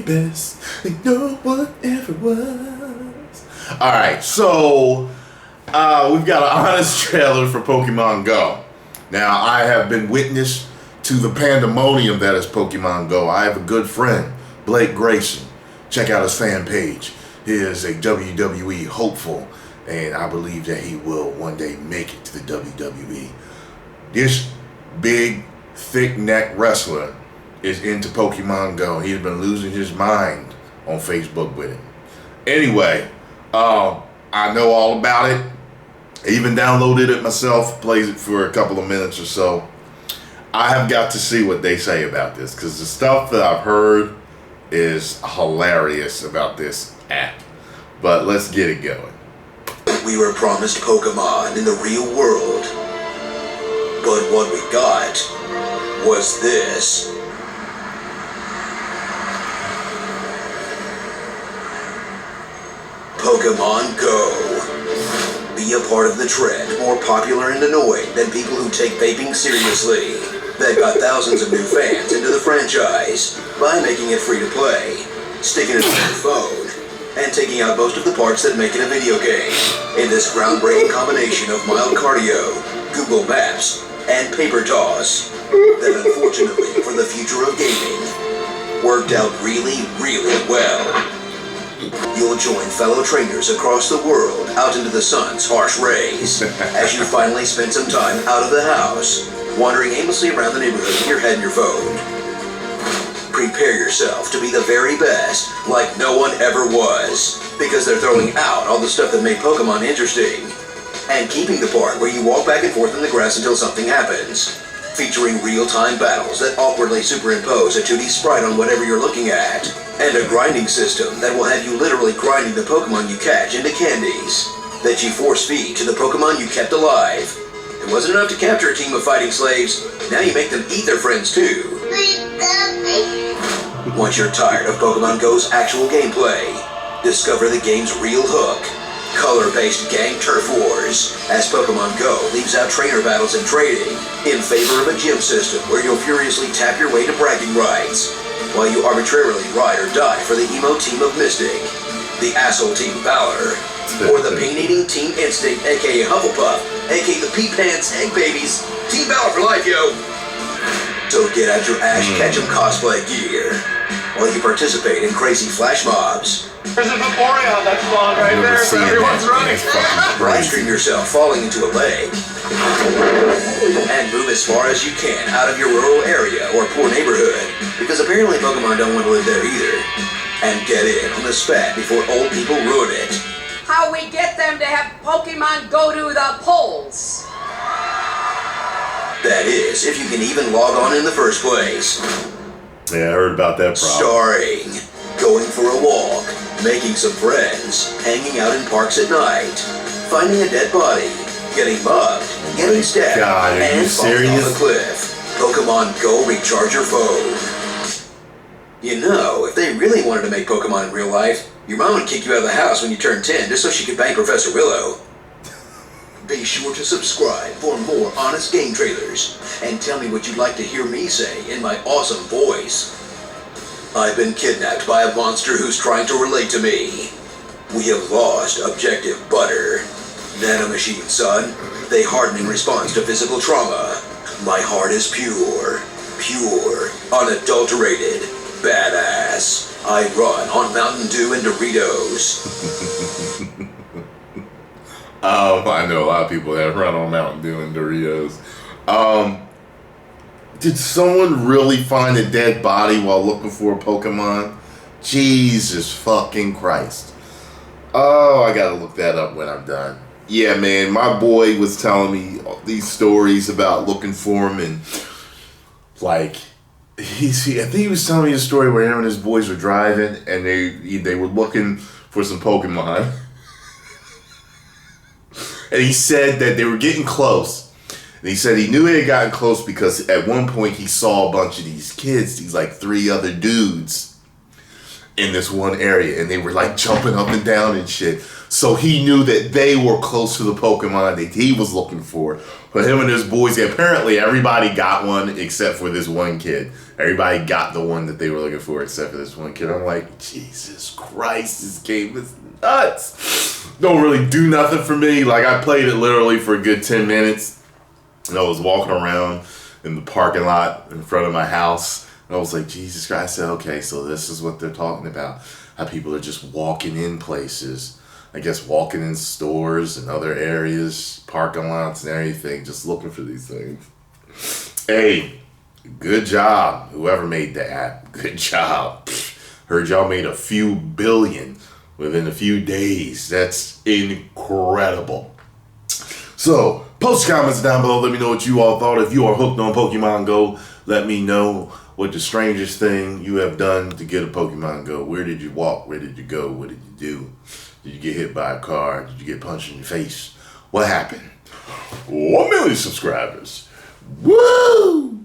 very best, like no one ever was. Alright, so we've got an honest trailer for Pokemon Go. Now, I have been witness to the pandemonium that is Pokemon Go. I have a good friend, Blake Grayson. Check out his fan page. He is a WWE hopeful, and I believe that he will one day make it to the WWE. This big, thick-neck wrestler is into Pokemon Go. He's been losing his mind on Facebook with it. Anyway, I know all about it. I even downloaded it myself, plays it for a couple of minutes or so. I have got to see what they say about this, because the stuff that I've heard is hilarious about this app. But let's get it going. We were promised Pokemon in the real world, but what we got was this. Pokemon Go. Be a part of the trend, more popular and annoying than people who take vaping seriously. They've got thousands of new fans into the franchise by making it free to play, sticking it on your phone, and taking out most of the parts that make it a video game in this groundbreaking combination of mild cardio, Google Maps, and paper toss that unfortunately for the future of gaming worked out really, really well. You'll join fellow trainers across the world out into the sun's harsh rays as you finally spend some time out of the house, wandering aimlessly around the neighborhood with your head in your phone. Prepare yourself to be the very best, like no one ever was, because they're throwing out all the stuff that made Pokemon interesting, and keeping the part where you walk back and forth in the grass until something happens, featuring real-time battles that awkwardly superimpose a 2D sprite on whatever you're looking at, and a grinding system that will have you literally grinding the Pokemon you catch into candies that you force feed to the Pokemon you kept alive. It wasn't enough to capture a team of fighting slaves, now you make them eat their friends too. Once you're tired of Pokemon Go's actual gameplay, discover the game's real hook, color-based gang turf wars, as Pokemon Go leaves out trainer battles and trading in favor of a gym system where you'll furiously tap your way to bragging rights, while you arbitrarily ride or die for the emo team of Mystic, the asshole team Valor, or the pain-eating Team Instinct, aka Hufflepuff, aka the Pea Pants Egg Babies, Team Valor for life, yo! So get out your Ash Ketchum cosplay gear, while you participate in crazy flash mobs. There's a Vaporeon that's spawned right there, so everyone's running. Live stream yourself falling into a lake, and move as far as you can out of your rural area or poor neighborhood, because apparently Pokemon don't want to live there either. And get in on the spat before old people ruin it. How we get them to have Pokemon go to the polls. That is, if you can even log on in the first place. Yeah, I heard about that problem. Starring going for a walk, making some friends, hanging out in parks at night, finding a dead body, getting mugged, getting stabbed, God, and falling off a cliff. Pokemon Go Recharge Your Phone. You know, if they really wanted to make Pokemon in real life, your mom would kick you out of the house when you turn 10 just so she could bang Professor Willow. Be sure to subscribe for more honest game trailers, and tell me what you'd like to hear me say in my awesome voice. I've been kidnapped by a monster who's trying to relate to me. We have lost Objective Butter. Nanomachine, son. They harden in response to physical trauma. My heart is pure, unadulterated, badass. I run on Mountain Dew and Doritos. I know a lot of people that run on Mountain Dew and Doritos. Did someone really find a dead body while looking for a Pokemon? Jesus fucking Christ. Oh, I gotta look that up when I'm done. Yeah, man, my boy was telling me these stories about looking for him, and like, I think he was telling me a story where him and his boys were driving, and they were looking for some Pokemon. And he said that they were getting close. And he said he knew they had gotten close because at one point he saw a bunch of these kids, these like 3 other dudes. in this one area, and they were like jumping up and down and shit. So he knew that they were close to the Pokemon that he was looking for. But him and his boys, apparently everybody got one except for this one kid. Everybody got the one that they were looking for except for this one kid. I'm like, Jesus Christ, this game is nuts. Don't really do nothing for me. Like, I played it literally for a good 10 minutes. And I was walking around in the parking lot in front of my house. And I was like, Jesus Christ. I said, okay, so this is what they're talking about. How people are just walking in places. I guess walking in stores and other areas, parking lots and everything, just looking for these things. Hey, good job, whoever made the app. Good job. Heard y'all made a few billion within a few days. That's incredible. So, post comments down below. Let me know what you all thought. If you are hooked on Pokemon Go, let me know what the strangest thing you have done to get a Pokemon Go. Where did you walk? Where did you go? What did you do? Did you get hit by a car? Did you get punched in your face? What happened? 1 million subscribers. Woo!